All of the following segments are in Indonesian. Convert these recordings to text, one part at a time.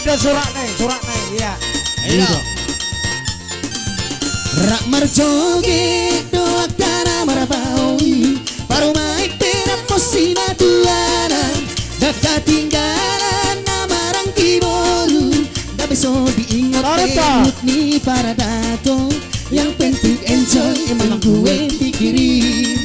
ada surat nih, iya. Iya. Rak marjoge doak tanah marabawi parumai perak posina tuana dak tinggalan nama rang kibolu dak beso diingat ni para dato yang penting enjoy emang gue pikirin.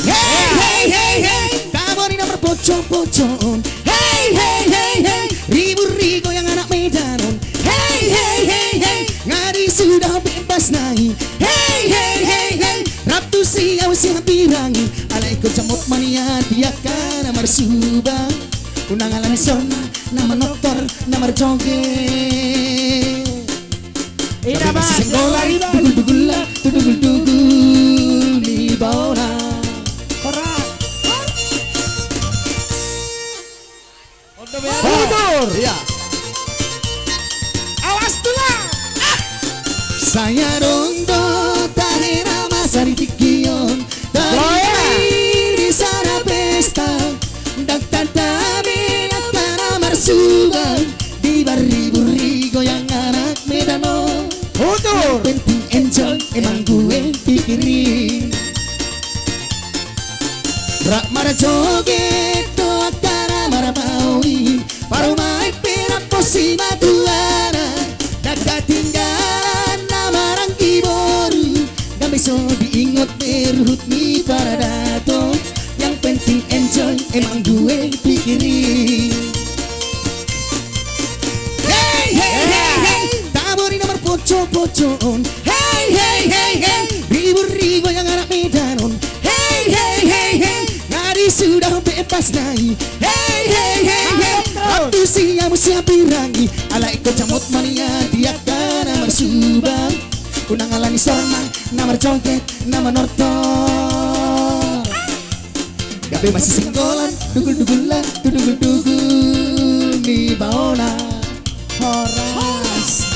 Hey hey hey hey kamu ini nomor pocong-pocong. Hey hey hey hey ribu-ribu yang anak Medanon. Hey hey hey hey ngadi sudah bebas naik. Hey hey hey hey Rabtu siaw siya pirangi ala ikut camot mania dia kan namar subang unang alam son nama notor namar joge Ina ba senggolari dugul-dugul dugul-dugul di bawah. Mundur. Iya. Awas tulang. Saya rondo tahera masari tikion dari di sana pesta dak tatabi nakana marsubang di baribu-ribu goyang anak Medano. Mundur. Penting enjoy emang gue pikirin. Rak mara joget doak tanah mara bawi parumai perak posina tuana dak tinggalan nama rang kiboru gak bisa diingat berhut ni para dato yang penting enjoy emang gue pikirin. Hey hey hey hey taburi nomor pocong-pocong. Hey hey hey hey ribu-ribu yang anak Medanon. Hey hey hey hey ngadi sudah bebas naik. Hey hey hey hey waktu siang siap pirangi ala ikut camut mania dia kan namar subang unang alani sorma namar joget nama norton gabe masih senggolan dugul-dugulan dugul-dugul di bawah horas.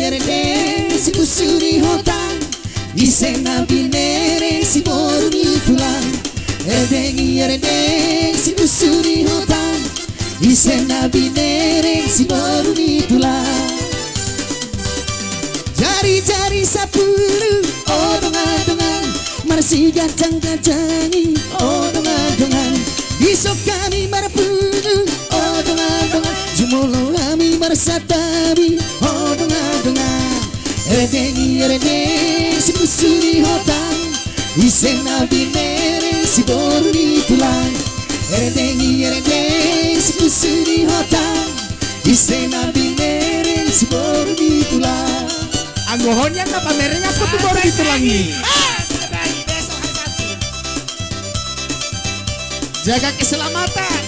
Erendeng si kusuri hotan isena binere si boruni tulang. Erendeng si kusuri hotan isena binere si boruni tulang. Jari-jari sapulu odong-odongan marsi gacang-gacangi odong-odongan isok kami marapulu odong-odongan jumolo kami marsatabi odong-odongan. Erendeng si kusuri hotan isena binere si boruni tulang. Erendeng si kusuri hotan isena binere si boruni tulang. Anggohonnya na pamerenya aku tuh baru ditulangi. Jaga keselamatan.